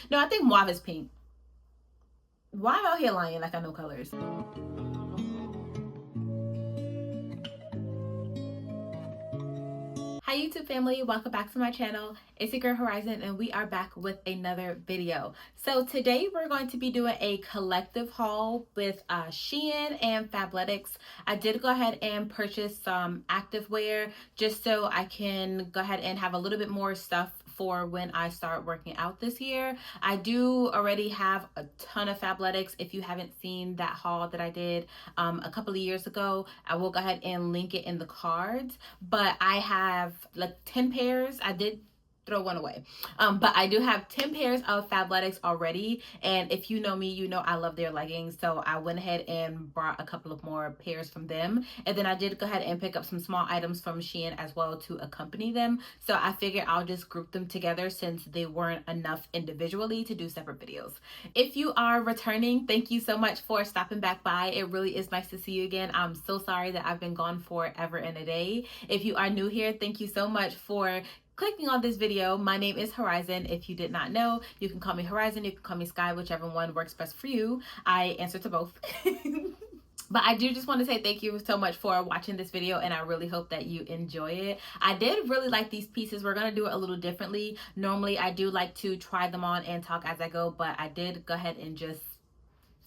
No, I think mauve is pink. Why am I out here lying like I know colors? Hi YouTube family, welcome back to my channel. It's your girl Horizon and we are back with another video. So today we're going to be doing a collective haul with SHEIN and Fabletics. I did go ahead and purchase some activewear just so I can go ahead and have a little bit more stuff for when I start working out this year. I do already have a ton of Fabletics. If you haven't seen that haul that I did a couple of years ago, I will go ahead and link it in the cards. But I have like 10 pairs. I did throw one away, but I do have 10 pairs of Fabletics already, and if you know me, you know I love their leggings, so I went ahead and brought a couple of more pairs from them. And then I did go ahead and pick up some small items from SHEIN as well to accompany them, so I figured I'll just group them together since they weren't enough individually to do separate videos. If you are returning, thank you so much for stopping back by. It really is nice to see you again. I'm so sorry that I've been gone forever and a day. If you are new here, thank you so much for clicking on this video. My name is Horizon. If you did not know, you can call me Horizon, you can call me Sky, whichever one works best for you. I answer to both. But I do just want to say thank you so much for watching this video, and I really hope that you enjoy it. I did really like these pieces. We're going to do it a little differently. Normally, I do like to try them on and talk as I go, but I did go ahead and just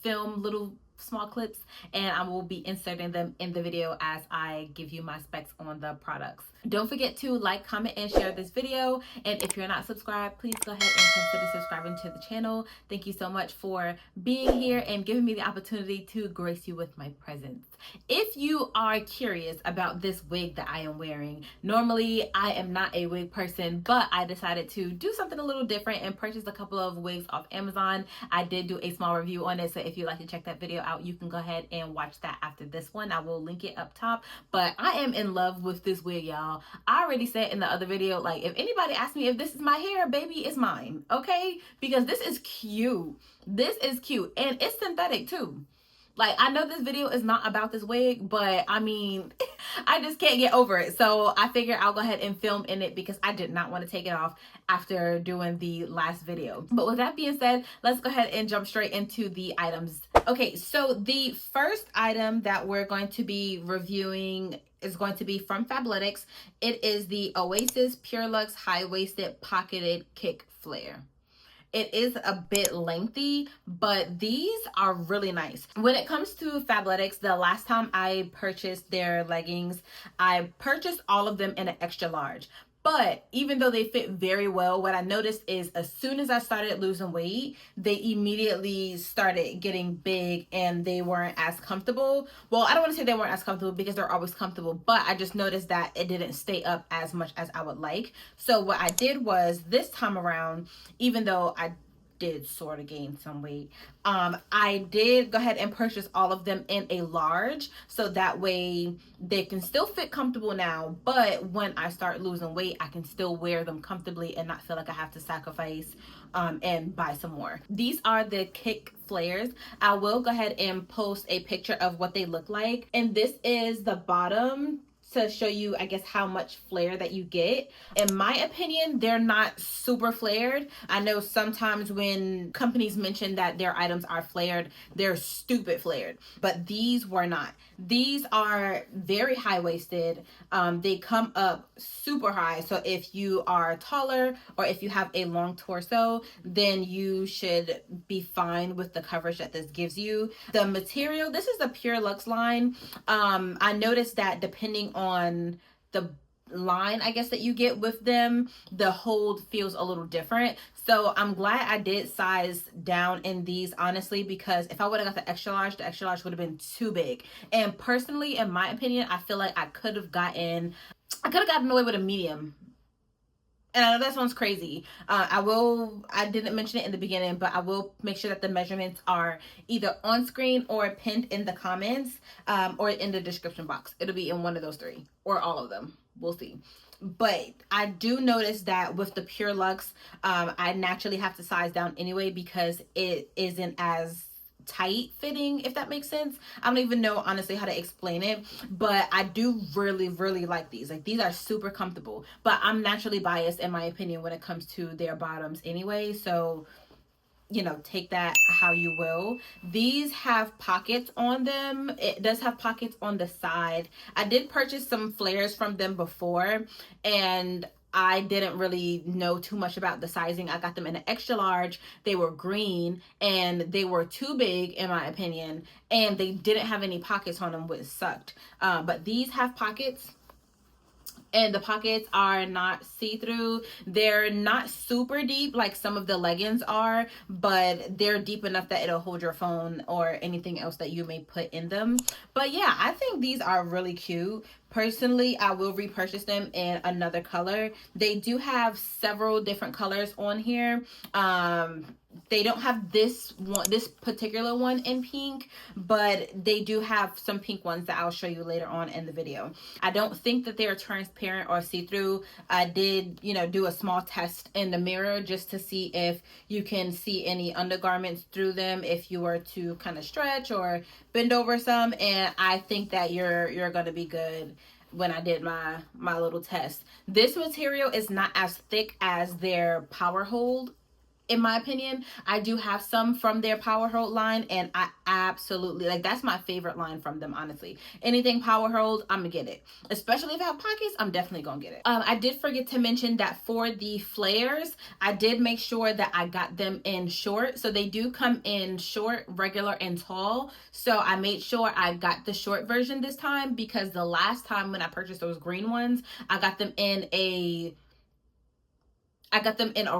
film little small clips, and I will be inserting them in the video as I give you my specs on the products. Don't forget to like, comment, and share this video. And if you're not subscribed, please go ahead and consider subscribing to the channel. Thank you so much for being here and giving me the opportunity to grace you with my presence. If you are curious about this wig that I am wearing, normally I am not a wig person, but I decided to do something a little different and purchase a couple of wigs off Amazon. I did do a small review on it, so if you'd like to check that video out, you can go ahead and watch that after this one. I will link it up top. But I am in love with this wig, y'all. I already said in the other video, like, if anybody asks me if this is my hair, baby, it's mine, okay? Because this is cute. This is cute, and it's synthetic too. Like, I know this video is not about this wig, but I mean, I just can't get over it. So I figured I'll go ahead and film in it because I did not want to take it off after doing the last video. But with that being said, let's go ahead and jump straight into the items. Okay, so the first item that we're going to be reviewing is going to be from Fabletics. It is the Oasis Pure Luxe High-Waisted Pocketed Kick Flare. It is a bit lengthy, but these are really nice. When it comes to Fabletics, the last time I purchased their leggings, I purchased all of them in an extra large. But even though they fit very well, what I noticed is as soon as I started losing weight, they immediately started getting big and they weren't as comfortable. Well, I don't want to say they weren't as comfortable because they're always comfortable, but I just noticed that it didn't stay up as much as I would like. So what I did was this time around, even though I did sort of gain some weight, I did go ahead and purchase all of them in a large, so that way they can still fit comfortable now, but when I start losing weight, I can still wear them comfortably and not feel like I have to sacrifice and buy some more. These are the kick flares. I will go ahead and post a picture of what they look like, and this is the bottom to show you, I guess, how much flare that you get. In my opinion, they're not super flared. I know sometimes when companies mention that their items are flared, they're stupid flared, but these were not. These are very high-waisted. They come up super high, so if you are taller or if you have a long torso, then you should be fine with the coverage that this gives you. The material, this is the Pure Luxe line. I noticed that depending on the line, I guess, that you get with them, the hold feels a little different. So I'm glad I did size down in these, honestly, because if I would have got the extra large would have been too big. And personally, in my opinion, I feel like I could have gotten away with a medium. And I know that sounds crazy. I didn't mention it in the beginning, but I will make sure that the measurements are either on screen or pinned in the comments, or in the description box. It'll be in one of those three, or all of them. We'll see. But I do notice that with the Pure Luxe, I naturally have to size down anyway because it isn't as tight fitting, if that makes sense. I don't even know honestly how to explain it, but I do really like these. Like, these are super comfortable, but I'm naturally biased in my opinion when it comes to their bottoms anyway, so you know, take that how you will. These have pockets on them. It does have pockets on the side. I did purchase some flares from them before, and I didn't really know too much about the sizing. I got them in an extra large. They were green and they were too big in my opinion, and they didn't have any pockets on them, which sucked. But these have pockets, and the pockets are not see-through. They're not super deep like some of the leggings are, but they're deep enough that it'll hold your phone or anything else that you may put in them. But yeah, I think these are really cute. Personally, I will repurchase them in another color. They do have several different colors on here. They don't have this particular one in pink, but they do have some pink ones that I'll show you later on in the video. I don't think that they're transparent or see-through. I did, you know, do a small test in the mirror just to see if you can see any undergarments through them if you were to kind of stretch or bend over some, and I think that you're gonna be good. When I did my little test, this material is not as thick as their Power Hold. In my opinion, I do have some from their Power Hold line, and I absolutely, like, that's my favorite line from them, honestly. Anything Power Hold, I'm gonna get it. Especially if I have pockets, I'm definitely gonna get it. I did forget to mention that for the flares, I did make sure that I got them in short. So they do come in short, regular, and tall. So I made sure I got the short version this time, because the last time when I purchased those green ones, I got them in a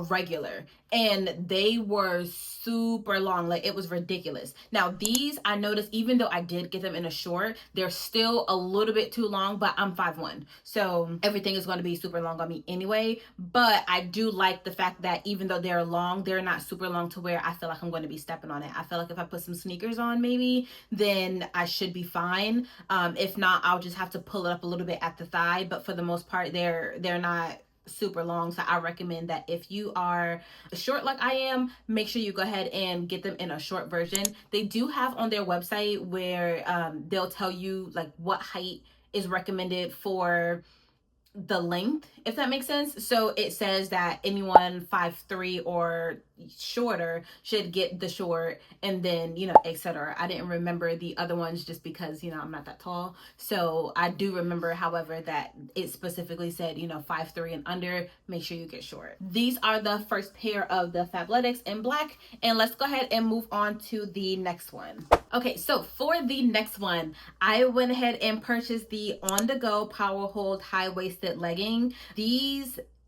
regular, and they were super long. Like, it was ridiculous. Now these, I noticed, even though I did get them in a short, they're still a little bit too long, but I'm 5'1", so everything is going to be super long on me anyway. But I do like the fact that even though they're long, they're not super long to where I feel like I'm going to be stepping on it. I feel like if I put some sneakers on maybe, then I should be fine. If not, I'll just have to pull it up a little bit at the thigh, but for the most part, they're not super long. So I recommend that if you are short like I am, make sure you go ahead and get them in a short version. They do have on their website where they'll tell you like what height is recommended for the length, if that makes sense. So it says that anyone 5'3" or shorter should get the short, and then, you know, etc. I didn't remember the other ones just because, you know, I'm not that tall. So I do remember, however, that it specifically said, you know, 5'3" and under, make sure you get short. These are the first pair of the Fabletics in black, and let's go ahead and move on to the next one. Okay, so for the next one, I went ahead and purchased the on-the-go Power Hold high-waisted legging.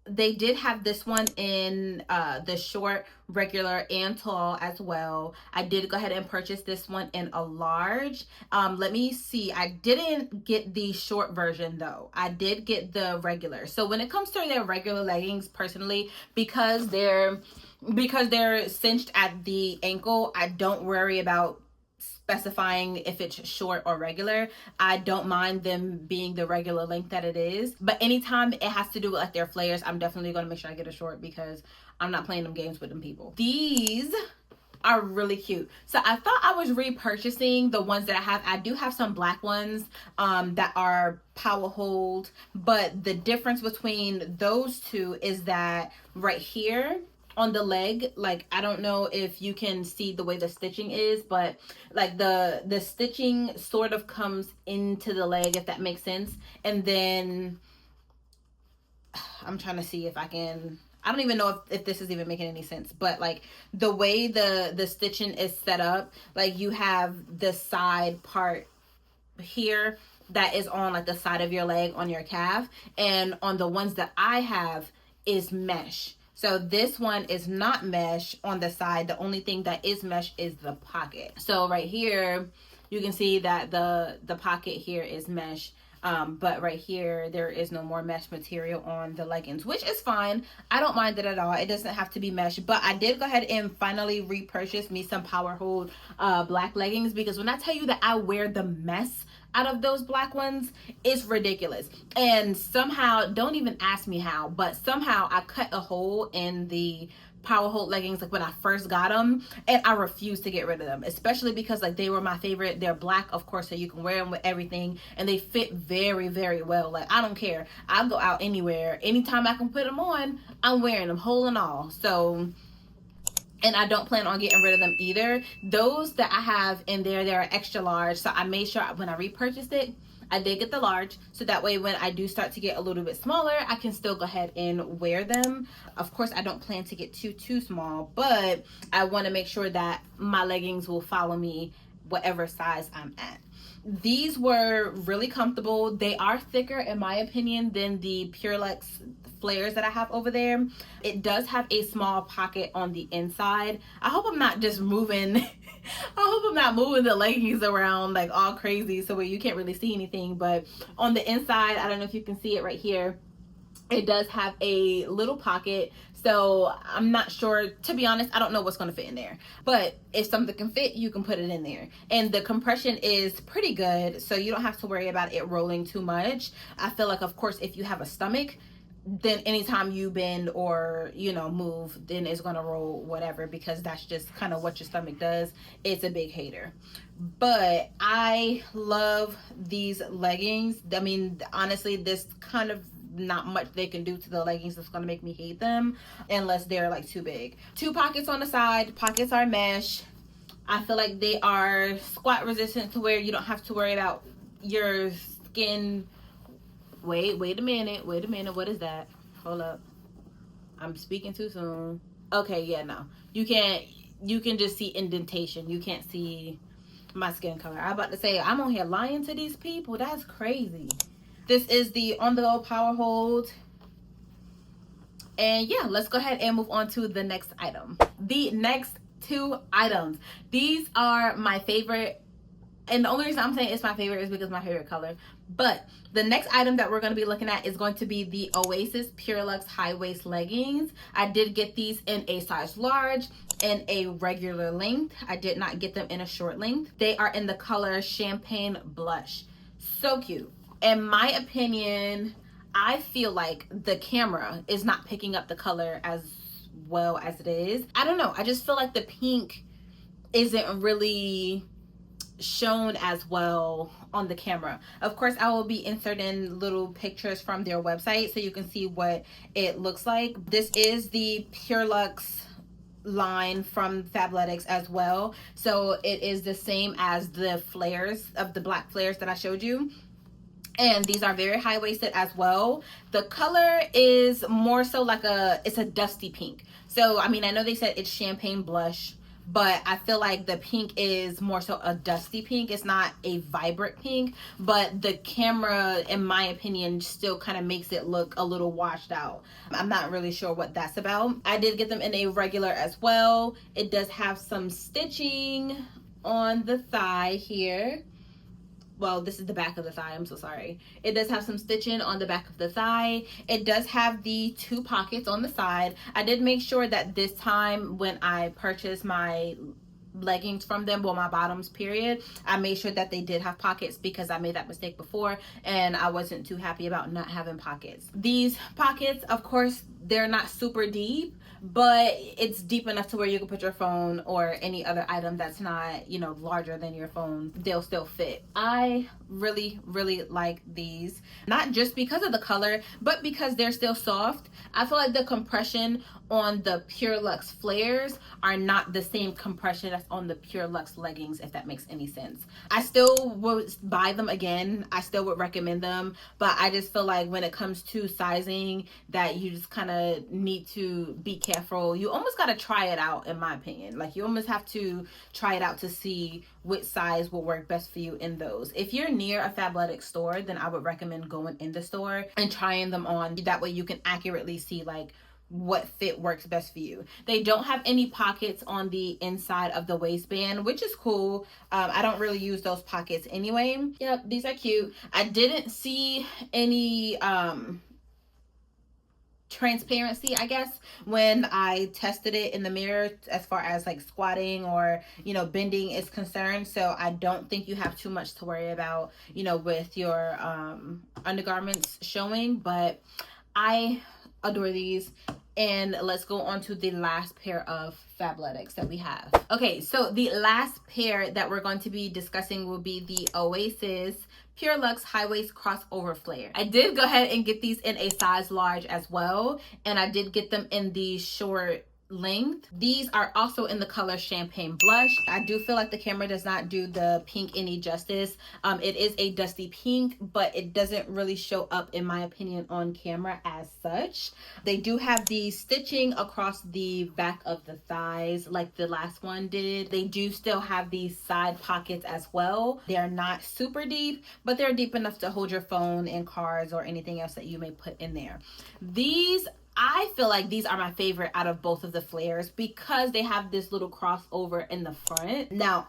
They did have this one in the short, regular, and tall as well. I did go ahead and purchase this one in a large. Let me see. I didn't get the short version though. I did get the regular. So when it comes to their regular leggings, personally, because they're cinched at the ankle, I don't worry about specifying if it's short or regular. I don't mind them being the regular length that it is, but anytime it has to do with like their flares, I'm definitely going to make sure I get a short, because I'm not playing them games with them people. These are really cute. So I thought I was repurchasing the ones that I have. I do have some black ones that are Power Hold, but the difference between those two is that right here on the leg, like, I don't know if you can see the way the stitching is, but like the stitching sort of comes into the leg, if that makes sense. And then I'm trying to see if I can, I don't even know if this is even making any sense, but like the way the stitching is set up, like you have the side part here that is on like the side of your leg on your calf, and on the ones that I have is mesh. So this one is not mesh on the side. The only thing that is mesh is the pocket. So right here, you can see that the pocket here is mesh. But right here, there is no more mesh material on the leggings, which is fine. I don't mind it at all. It doesn't have to be mesh, but I did go ahead and finally repurchase me some Power Hold black leggings, because when I tell you that I wear the mess out of those black ones, it's ridiculous. And somehow, don't even ask me how, but somehow I cut a hole in the Power Hold leggings like when I first got them, and I refused to get rid of them, especially because like they were my favorite. They're black, of course, so you can wear them with everything, and they fit very, very well. Like, I don't care, I'll go out anywhere, anytime I can put them on, I'm wearing them, whole and all. So and I don't plan on getting rid of them either. Those that I have in there, they're extra large, so I made sure when I repurchased it, I did get the large, so that way when I do start to get a little bit smaller, I can still go ahead and wear them. Of course, I don't plan to get too small, but I want to make sure that my leggings will follow me whatever size I'm at. These were really comfortable. They are thicker, in my opinion, than the Pure Luxe flares that I have over there. It does have a small pocket on the inside. I hope I'm not just moving I hope I'm not moving the leggings around like all crazy so where you can't really see anything, but on the inside, I don't know if you can see it right here, it does have a little pocket. So I'm not sure, to be honest, I don't know what's going to fit in there, but if something can fit, you can put it in there. And the compression is pretty good, so you don't have to worry about it rolling too much. I feel like, of course, if you have a stomach, then anytime you bend or, you know, move, then it's going to roll whatever, because that's just kind of what your stomach does. It's a big hater. But I love these leggings. I mean, honestly, this kind of not much they can do to the leggings that's going to make me hate them unless they're like too big. 2 pockets on the side. Pockets are mesh. I feel like they are squat resistant to where you don't have to worry about your skin. Wait a minute. What is that? Hold up. I'm speaking too soon. Okay, yeah, no. You can just see indentation. You can't see my skin color. I'm about to say, I'm on here lying to these people. That's crazy. This is the On The Go Power Hold. And yeah, let's go ahead and move on to the next item. The next 2 items. These are my favorite. And the only reason I'm saying it's my favorite is because my favorite color. But the next item that we're going to be looking at is going to be the Oasis Pure Luxe High Waist Leggings. I did get these in a size large and a regular length. I did not get them in a short length. They are in the color Champagne Blush. So cute. In my opinion, I feel like the camera is not picking up the color as well as it is. I don't know. I just feel like the pink isn't really shown as well on the camera. Of course, I will be inserting little pictures from their website so you can see what it looks like. This is the Pure Luxe line from Fabletics as well. So it is the same as the flares of the black flares that I showed you. And these are very high-waisted as well. The color is more so like it's a dusty pink. So, I mean, I know they said it's champagne blush, but I feel like the pink is more so a dusty pink. It's not a vibrant pink, but the camera, in my opinion, still kind of makes it look a little washed out. I'm not really sure what that's about. I did get them in a regular as well. It does have some stitching on the thigh here. Well, this is the back of the thigh. I'm so sorry. It does have some stitching on the back of the thigh. It does have the 2 pockets on the side. I did make sure that this time when I purchased my leggings from them, well, my bottoms period, I made sure that they did have pockets because I made that mistake before and I wasn't too happy about not having pockets. These pockets, of course, they're not super deep, but it's deep enough to where you can put your phone or any other item that's not, you know, larger than your phone. They'll still fit. I really like these, not just because of the color, but because they're still soft. I feel like the compression on the Pure Luxe flares are not the same compression that's on the Pure Luxe leggings, if that makes any sense. I still would buy them again. I still would recommend them, but I just feel like when it comes to sizing, that you just kind of need to be careful. You almost got to try it out, in my opinion. Like, you almost have to try it out to see which size will work best for you in those. If you're near a Fabletics store, then I would recommend going in the store and trying them on. That way you can accurately see like what fit works best for you. They don't have any pockets on the inside of the waistband, which is cool. I don't really use those pockets anyway. Yep, these are cute. I didn't see any transparency, I guess, when I tested it in the mirror as far as like squatting or, you know, bending is concerned. So I don't think you have too much to worry about, you know, with your undergarments showing, but I adore these. And let's go on to the last pair of Fabletics that we have. Okay, so the last pair that we're going to be discussing will be the Oasis Pure Luxe High Waist Crossover Flare. I did go ahead and get these in a size large as well, and I did get them in the short length. These are also in the color Champagne Blush. I do feel like the camera does not do the pink any justice. It is a dusty pink, but it doesn't really show up, in my opinion, on camera as such. They do have the stitching across the back of the thighs like the last one did. They do still have these side pockets as well. They're not super deep, but they're deep enough to hold your phone and cards or anything else that you may put in there. I feel like these are my favorite out of both of the flares because they have this little crossover in the front. Now,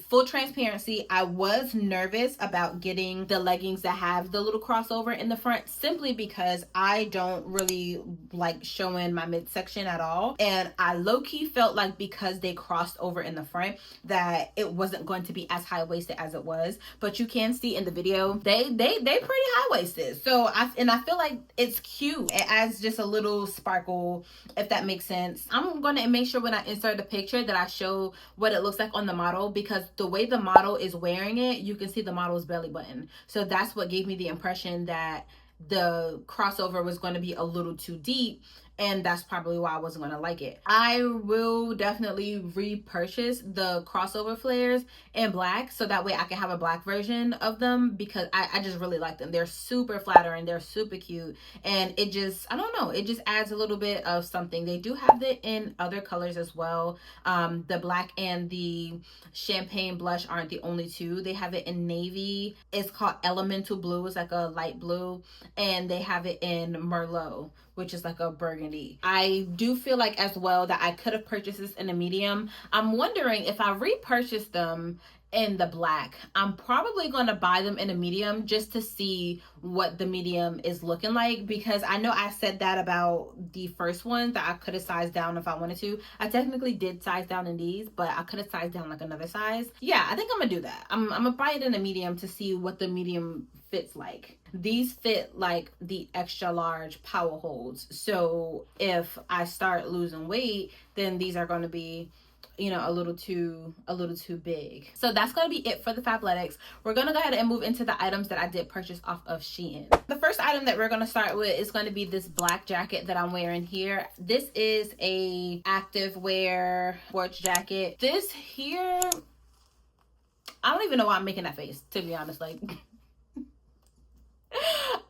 full transparency, I was nervous about getting the leggings that have the little crossover in the front simply because I don't really like showing my midsection at all, and I low-key felt like because they crossed over in the front that it wasn't going to be as high-waisted as it was. But you can see in the video they pretty high-waisted, so I feel like it's cute. It adds just a little sparkle, if that makes sense. I'm going to make sure when I insert the picture that I show what it looks like on the model, because the way the model is wearing it, you can see the model's belly button. So that's what gave me the impression that the crossover was going to be a little too deep, and that's probably why I wasn't going to like it. I will definitely repurchase the crossover flares in black so that way I can have a black version of them, because I just really like them. They're super flattering, they're super cute, and it just, I don't know, it just adds a little bit of something. They do have it in other colors as well. The black and the Champagne Blush aren't the only two. They have it in navy. It's called Elemental Blue. It's like a light blue. And they have it in Merlot, which is like a burgundy. I do feel like as well that I could have purchased this in a medium. I'm wondering if I repurchase them in the black, I'm probably going to buy them in a medium just to see what the medium is looking like, because I know I said that about the first one that I could have sized down if I wanted to. I technically did size down in these, but I could have sized down like another size. Yeah, I think I'm gonna do that. I'm gonna buy it in a medium to see what the medium fits like. These fit like the extra large power holds, so if I start losing weight, then these are going to be, you know, a little too big. So that's going to be it for the Fabletics. We're going to go ahead and move into the items that I did purchase off of SHEIN. The first item that we're going to start with is going to be this black jacket that I'm wearing here. This is a Activewear sports jacket. This here, I don't even know why I'm making that face, to be honest. Like,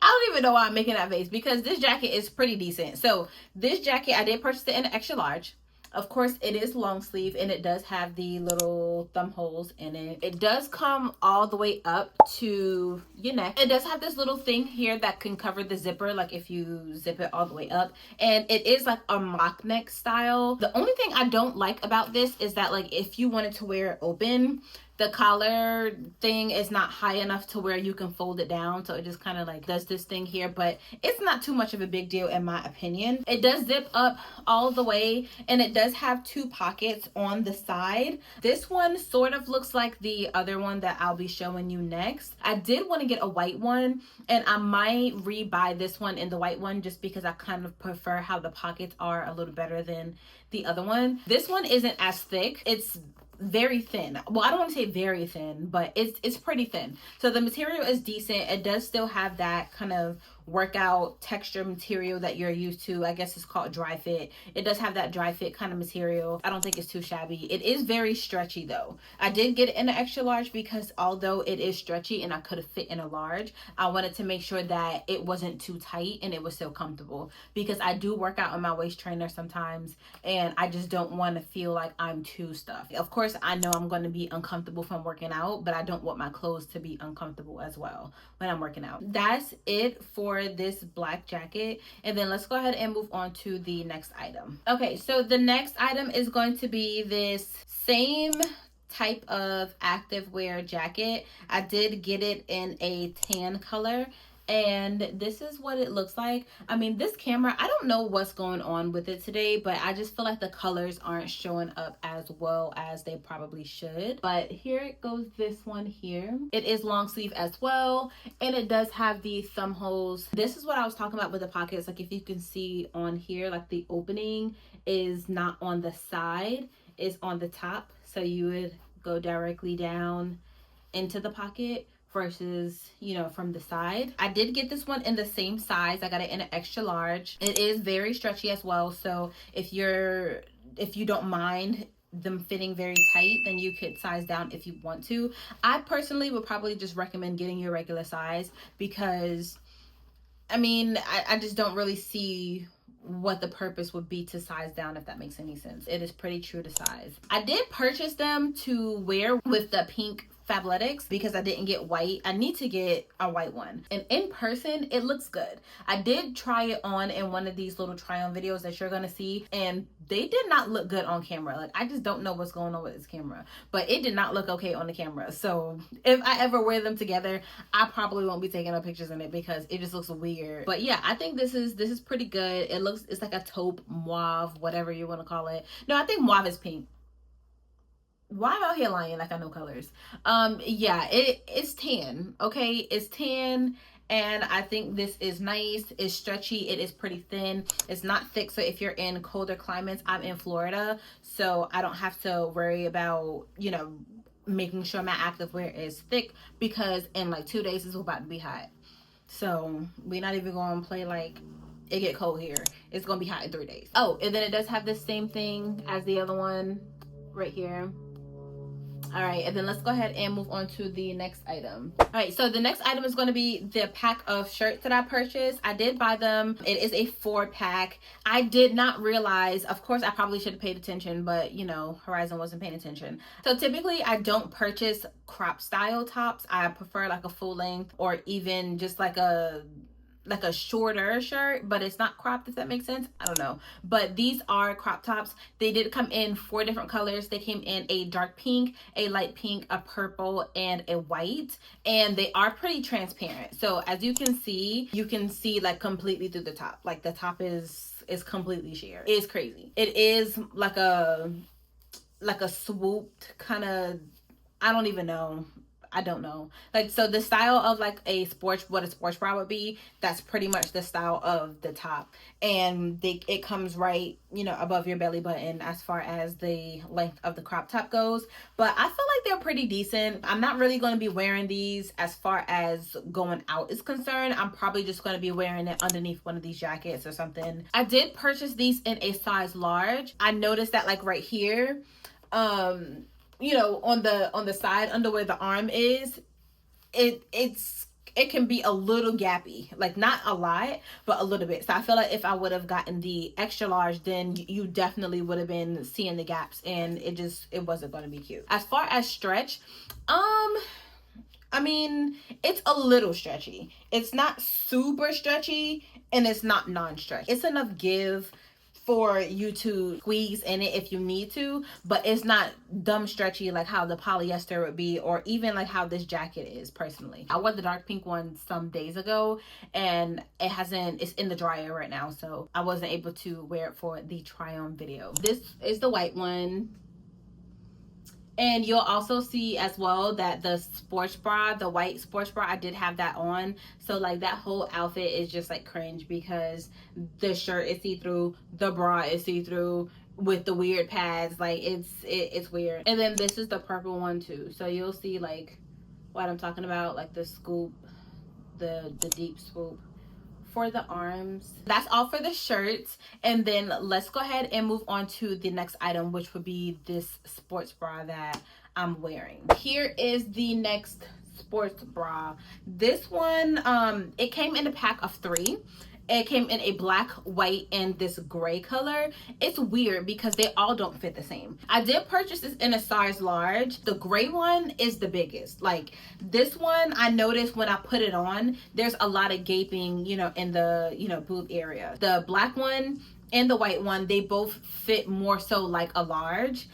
I don't even know why I'm making that face, because this jacket is pretty decent. So this jacket, I did purchase it in an extra large. Of course, it is long sleeve, and it does have the little thumb holes in it. It does come all the way up to your neck. It does have this little thing here that can cover the zipper, like if you zip it all the way up. And it is like a mock neck style. The only thing I don't like about this is that, like, if you wanted to wear it open, the collar thing is not high enough to where you can fold it down. So it just kind of like does this thing here, but it's not too much of a big deal in my opinion. It does zip up all the way, and it does have two pockets on the side. This one sort of looks like the other one that I'll be showing you next. I did want to get a white one, and I might rebuy this one in the white one just because I kind of prefer how the pockets are a little better than the other one. This one isn't as thick. It's very thin. Well, I don't want to say very thin, but it's pretty thin. So the material is decent. It does still have that kind of workout texture material that you're used to. I guess it's called dry fit. It does have that dry fit kind of material. I don't think it's too shabby. It is very stretchy though. I did get it in an extra large because although it is stretchy and I could have fit in a large, I wanted to make sure that it wasn't too tight and it was still comfortable, because I do work out on my waist trainer sometimes and I just don't want to feel like I'm too stuffed. Of course, I know I'm going to be uncomfortable from working out, but I don't want my clothes to be uncomfortable as well when I'm working out. That's it for this black jacket, and then let's go ahead and move on to the next item. Okay, so the next item is going to be this same type of activewear jacket. I did get it in a tan color, and this is what it looks like. I mean, this camera, I don't know what's going on with it today, but I just feel like the colors aren't showing up as well as they probably should. But here it goes, this one here. It is long sleeve as well, and it does have the thumb holes. This is what I was talking about with the pockets. Like, if you can see on here, like the opening is not on the side, it's on the top. So you would go directly down into the pocket, versus, you know, from the side. I did get this one in the same size. I got it in an extra large. It is very stretchy as well, so if you don't mind them fitting very tight, then you could size down if you want to. I personally would probably just recommend getting your regular size, because I mean, I just don't really see what the purpose would be to size down, if that makes any sense. It is pretty true to size. I did purchase them to wear with the pink Fabletics because I didn't get white. I need to get a white one, and in person it looks good. I did try it on in one of these little try on videos that you're gonna see, and they did not look good on camera. Like, I just don't know what's going on with this camera, but it did not look okay on the camera. So if I ever wear them together, I probably won't be taking no pictures in it because it just looks weird. But yeah, I think this is pretty good. It's like a taupe mauve, whatever you want to call it. No, I think mauve is pink. Why am I out here lying like I know colors? Yeah, it's tan. Okay, it's tan, and I think this is nice. It's stretchy. It is pretty thin. It's not thick, so if you're in colder climates, I'm in Florida, so I don't have to worry about, you know, making sure my activewear is thick, because in like 2 days it's about to be hot. So we're not even going to play like it get cold here. It's going to be hot in 3 days. Oh, and then it does have the same thing as the other one right here. All right, and then let's go ahead and move on to the next item. All right, so the next item is going to be the pack of shirts that I purchased. I did buy them. It is a 4-pack. I did not realize, of course I probably should have paid attention, but you know, Horizon wasn't paying attention. So typically I don't purchase crop style tops. I prefer like a full length, or even just like a shorter shirt, but it's not cropped, if that makes sense. I don't know, but these are crop tops. They did come in 4 different colors. They came in a dark pink, a light pink, a purple, and a white, and they are pretty transparent. So as you can see like completely through the top. Like the top is completely sheer. It's crazy. It is like a swooped kind of, I don't even know. I don't know. Like, so the style of like what a sports bra would be, that's pretty much the style of the top. And it comes right, you know, above your belly button as far as the length of the crop top goes. But I feel like they're pretty decent. I'm not really going to be wearing these as far as going out is concerned. I'm probably just going to be wearing it underneath one of these jackets or something. I did purchase these in a size large. I noticed that like right here, you know, on the side under where the arm is, it can be a little gappy, like not a lot, but a little bit. So I feel like if I would have gotten the extra large, then you definitely would have been seeing the gaps, and it wasn't going to be cute. As far as stretch, I mean, it's a little stretchy. It's not super stretchy, and it's not non-stretch. It's enough give for you to squeeze in it if you need to, but it's not dumb stretchy like how the polyester would be, or even like how this jacket is. Personally, I wore the dark pink one some days ago, and it's in the dryer right now, so I wasn't able to wear it for the try on video. This is the white one. And you'll also see as well that the sports bra, the white sports bra, I did have that on. So like that whole outfit is just like cringe, because the shirt is see-through, the bra is see-through with the weird pads. Like it's weird. And then this is the purple one too. So you'll see like what I'm talking about, like the scoop, the deep swoop for the arms. That's all for the shirts. And then let's go ahead and move on to the next item, which would be this sports bra that I'm wearing. Here is the next sports bra. This one, it came in a pack of 3. It came in a black, white, and this gray color. It's weird because they all don't fit the same. I did purchase this in a size large. The gray one is the biggest. Like this one, I noticed when I put it on, there's a lot of gaping, you know, in the, you know, boob area. The black one and the white one, they both fit more so like a large.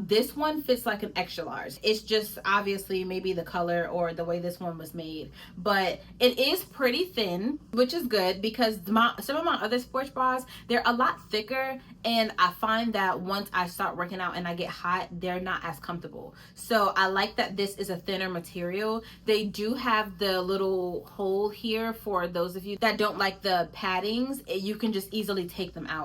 This one fits like an extra large. It's just obviously maybe the color or the way this one was made, but it is pretty thin, which is good, because some of my other sports bras, they're a lot thicker, and I find that once I start working out and I get hot, they're not as comfortable. So I like that this is a thinner material. They do have the little hole here for those of you that don't like the paddings. You can just easily take them out.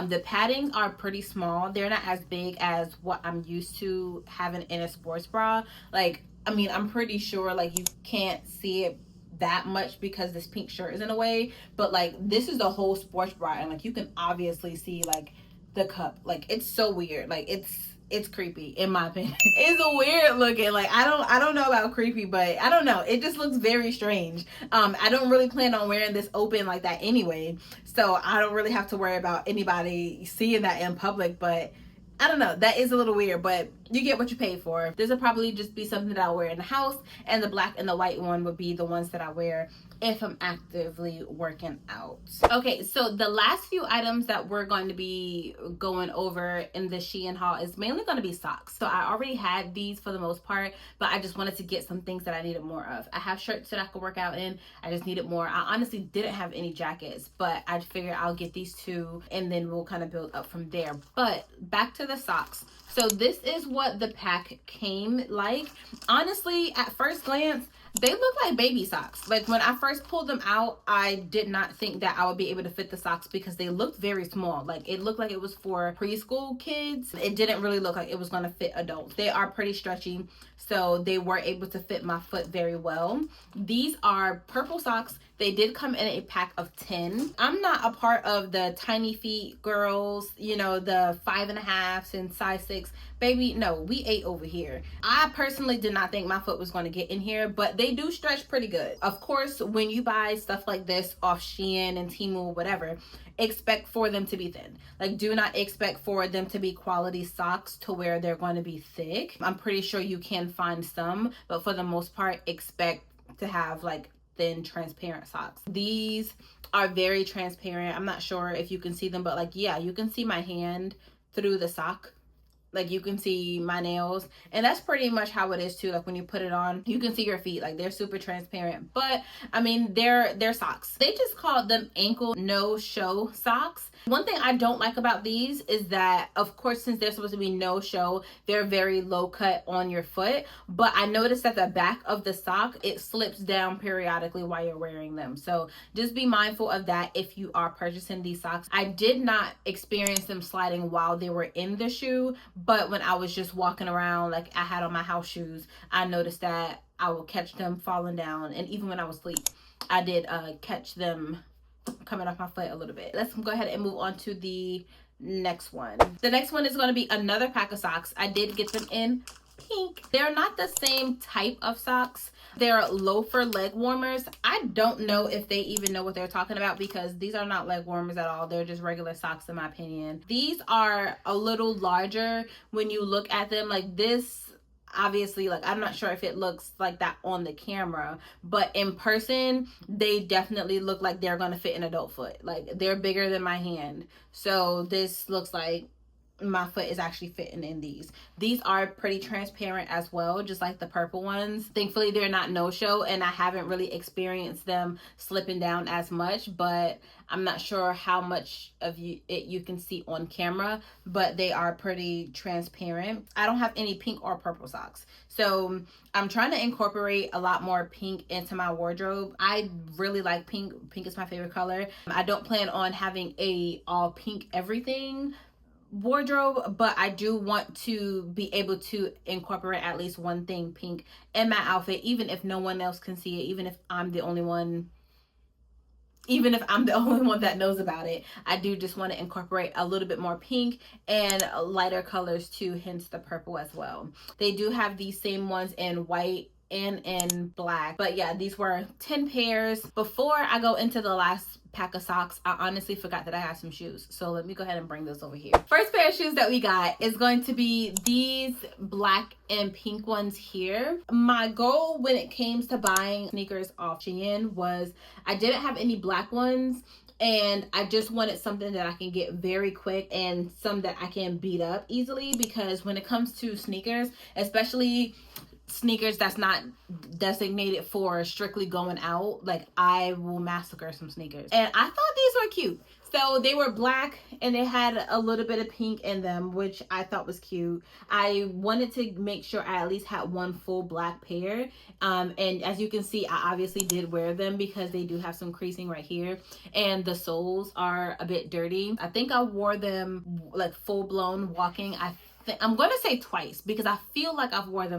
The paddings are pretty small. They're not as big as what I'm used to having in a sports bra. Like I mean, I'm pretty sure like you can't see it that much because this pink shirt is in a way, but like this is the whole sports bra, and like you can obviously see like the cup. Like it's so weird. Like it's creepy in my opinion. It's weird looking. Like I don't know about creepy, but I don't know. It just looks very strange. I don't really plan on wearing this open like that anyway, so I don't really have to worry about anybody seeing that in public. But I don't know, that is a little weird, but you get what you pay for. This will probably just be something that I'll wear in the house, and the black and the white one would be the ones that I wear if I'm actively working out. Okay, so the last few items that we're going to be going over in the SHEIN haul is mainly going to be socks. So I already had these for the most part, but I just wanted to get some things that I needed more of. I have shirts that I could work out in. I just needed more. I honestly didn't have any jackets, but I figured I'll get these two and then we'll kind of build up from there. But back to the socks. So this is what the pack came like. Honestly, at first glance, they look like baby socks. Like when I first pulled them out, I did not think that I would be able to fit the socks because they looked very small. Like it looked like it was for preschool kids. It didn't really look like it was going to fit adults. They are pretty stretchy, so they were able to fit my foot very well. These are purple socks. They did come in a pack of 10. I'm not a part of the tiny feet girls, you know, the 5.5s and size 6. Baby, no, we ate over here. I personally did not think my foot was going to get in here, but they do stretch pretty good. Of course, when you buy stuff like this off SHEIN and Temu, whatever, expect for them to be thin. Like, do not expect for them to be quality socks to where they're going to be thick. I'm pretty sure you can find some, but for the most part, expect to have like thin transparent socks. These are very transparent. I'm not sure if you can see them, but like, yeah, you can see my hand through the sock. Like you can see my nails, and that's pretty much how it is too. Like when you put it on, you can see your feet. Like they're super transparent, but I mean, they're socks. They just called them ankle no show socks. One thing I don't like about these is that, of course, since they're supposed to be no show, they're very low cut on your foot. But I noticed at the back of the sock, it slips down periodically while you're wearing them. So just be mindful of that if you are purchasing these socks. I did not experience them sliding while they were in the shoe, but when I was just walking around, like I had on my house shoes, I noticed that I would catch them falling down. And even when I was asleep, I did catch them coming off my foot a little bit. Let's go ahead and move on to the next one. The next one is going to be another pack of socks. I did get them in pink. They're not the same type of socks. They're loafer leg warmers. I don't know if they even know what they're talking about because these are not leg warmers at all. They're just regular socks in my opinion. These are a little larger when you look at them. Like this, obviously, like I'm not sure if it looks like that on the camera, but in person they definitely look like they're gonna fit an adult foot. Like they're bigger than my hand, so this looks like my foot is actually fitting in these. These are pretty transparent as well, just like the purple ones. Thankfully they're not no show, and I haven't really experienced them slipping down as much, but I'm not sure how much of you can see on camera, but they are pretty transparent. I don't have any pink or purple socks, so I'm trying to incorporate a lot more pink into my wardrobe. I really like pink. Pink is my favorite color. I don't plan on having a all pink everything wardrobe, but I do want to be able to incorporate at least one thing pink in my outfit, even if no one else can see it, even if I'm the only one that knows about it. I do just want to incorporate a little bit more pink and lighter colors too, hence the purple as well. They do have these same ones in white and in black, but yeah, these were 10 pairs. Before I go into the last pack of socks, I honestly forgot that I had some shoes, so let me go ahead and bring those over here. First pair of shoes that we got is going to be these black and pink ones here. My goal when it came to buying sneakers off SHEIN was I didn't have any black ones, and I just wanted something that I can get very quick and some that I can beat up easily, because when it comes to sneakers, especially sneakers that's not designated for strictly going out, like I will massacre some sneakers. And I thought these were cute. So they were black and they had a little bit of pink in them, which I thought was cute. I wanted to make sure I at least had one full black pair. And as you can see, I obviously did wear them because they do have some creasing right here. And the soles are a bit dirty. I think I wore them like full blown walking. I I'm gonna say twice because I feel like I've worn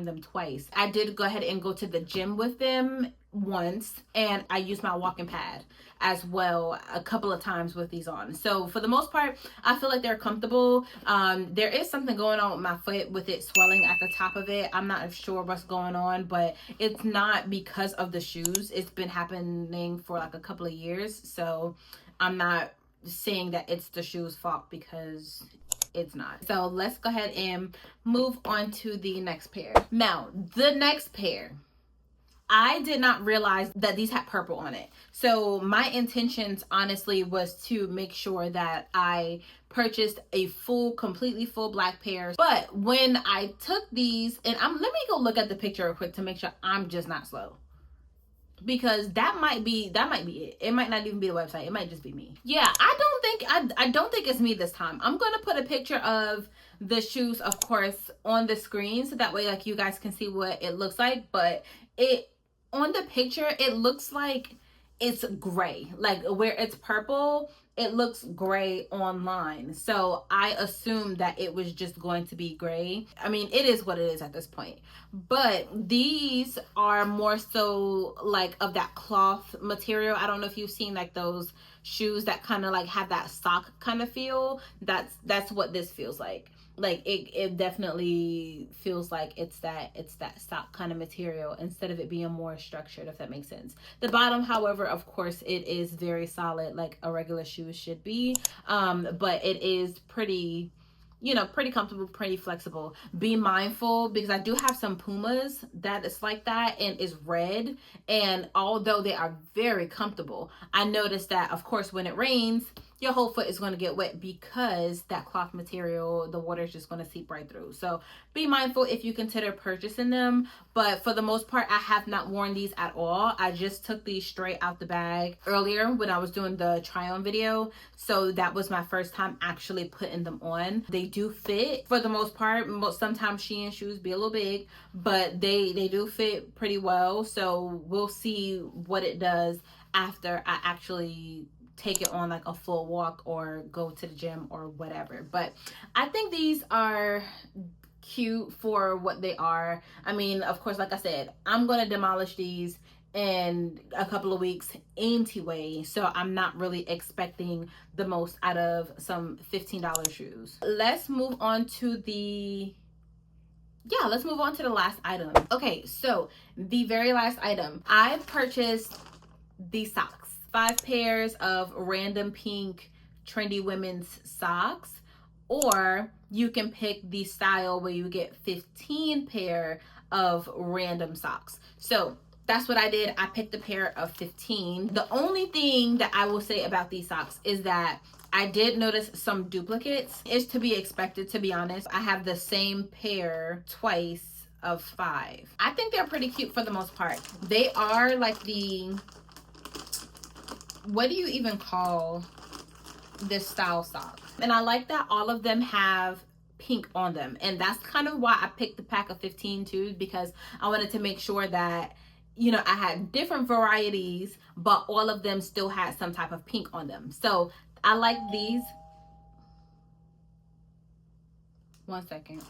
them twice. I did go ahead and go to the gym with them once, and I used my walking pad as well a couple of times with these on. So for the most part, I feel like they're comfortable. There is something going on with my foot with it swelling at the top of it. I'm not sure what's going on, but it's not because of the shoes. It's been happening for like a couple of years, so I'm not saying that it's the shoes' fault because it's not. So let's go ahead and move on to the next pair. Now, the next pair, I did not realize that these had purple on it. So my intentions honestly was to make sure that I purchased a completely full black pair. But when I took these, and let me go look at the picture real quick to make sure I'm just not slow. Because that might be it. It might not even be the website. It might just be me. Yeah, I don't think it's me this time. I'm gonna put a picture of the shoes, of course, on the screen so that way like you guys can see what it looks like. But on the picture, it looks like it's gray. Like where it's purple, it looks gray online. So I assumed that it was just going to be gray. I mean, it is what it is at this point. But these are more so like of that cloth material. I don't know if you've seen like those shoes that kind of like have that sock kind of feel. That's what this feels like. Like it definitely feels like it's that sock kind of material instead of it being more structured, if that makes sense. The bottom, however, of course, it is very solid like a regular shoe should be, but it is pretty, you know, pretty comfortable, pretty flexible. Be mindful because I do have some Pumas that is like that and is red, and although they are very comfortable, I noticed that of course when it rains your whole foot is going to get wet because that cloth material, the water is just going to seep right through. So be mindful if you consider purchasing them. But for the most part, I have not worn these at all. I just took these straight out the bag earlier when I was doing the try on video. So that was my first time actually putting them on. They do fit for the most part. Sometimes SHEIN shoes be a little big, but they do fit pretty well. So we'll see what it does after I actually take it on like a full walk or go to the gym or whatever. But I think these are cute for what they are. I mean, of course, like I said, I'm gonna demolish these in a couple of weeks anyway, so I'm not really expecting the most out of some $15 shoes. Let's move on to the last item. Okay, so the very last item, I purchased these socks. 5 pairs of random pink trendy women's socks, or you can pick the style where you get 15 pair of random socks. So that's what I did. I picked a pair of 15. The only thing that I will say about these socks is that I did notice some duplicates. It's to be expected, to be honest. I have the same pair twice of 5. I think they're pretty cute for the most part. They are like what do you even call this style sock? And I like that all of them have pink on them, and that's kind of why I picked the pack of 15 too, because I wanted to make sure that, you know, I had different varieties but all of them still had some type of pink on them. So I like these. One second.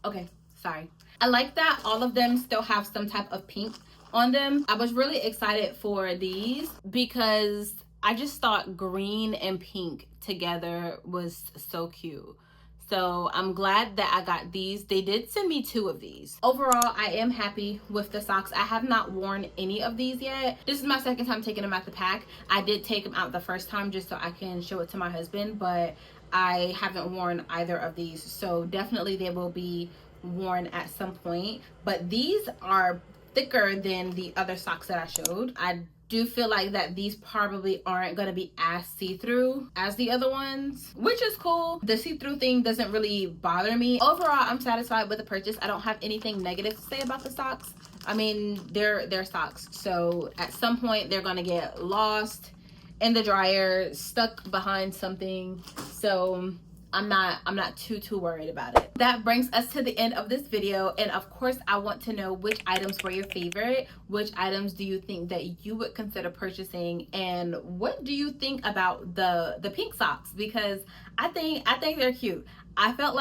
Okay, sorry. I like that all of them still have some type of pink on them. I was really excited for these because I just thought green and pink together was so cute. So I'm glad that I got these. They did send me 2 of these. Overall, I am happy with the socks. I have not worn any of these yet. This is my second time taking them out the pack. I did take them out the first time just so I can show it to my husband, but I haven't worn either of these. So definitely they will be worn at some point. But these are thicker than the other socks that I showed. I do feel like that these probably aren't going to be as see-through as the other ones, which is cool. The see-through thing doesn't really bother me. Overall, I'm satisfied with the purchase. I don't have anything negative to say about the socks. I mean, they're socks, so at some point they're going to get lost in the dryer, stuck behind something. So I'm not too worried about it. That brings us to the end of this video, and of course I want to know which items were your favorite. Which items do you think that you would consider purchasing, and what do you think about the pink socks? Because I think they're cute. I felt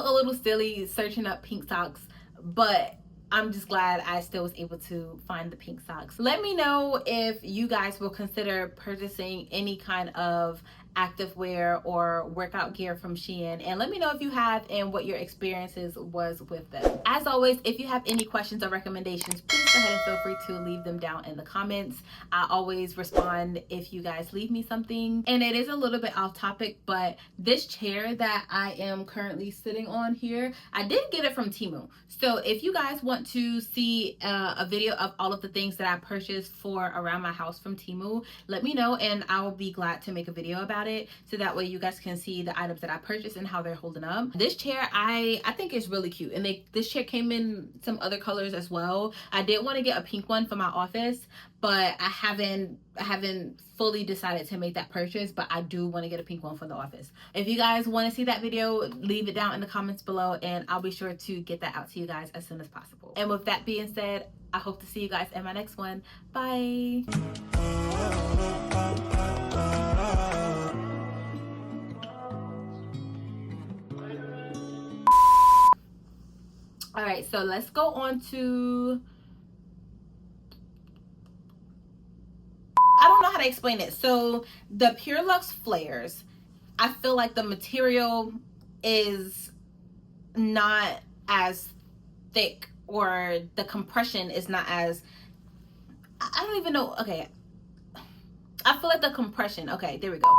a little silly searching up pink socks, but I'm just glad I still was able to find the pink socks. Let me know if you guys will consider purchasing any kind of activewear or workout gear from SHEIN, and let me know if you have and what your experiences was with them. As always, if you have any questions or recommendations, please go ahead and feel free to leave them down in the comments. I always respond if you guys leave me something. And it is a little bit off topic, but this chair that I am currently sitting on here, I did get it from Temu. So if you guys want to see a video of all of the things that I purchased for around my house from Temu, let me know and I will be glad to make a video about it, so that way you guys can see the items that I purchased and how they're holding up. This chair I think is really cute, and this chair came in some other colors as well. I did want to get a pink one for my office, but I haven't fully decided to make that purchase, but I do want to get a pink one for the office. If you guys want to see that video, leave it down in the comments below and I'll be sure to get that out to you guys as soon as possible. And with that being said, I hope to see you guys in my next one. Bye. All right, so let's go on to, I don't know how to explain it. So the Pure Luxe flares, I feel like the material is not as thick, or the compression is not as, I don't even know. Okay, I feel like the compression, okay, there we go.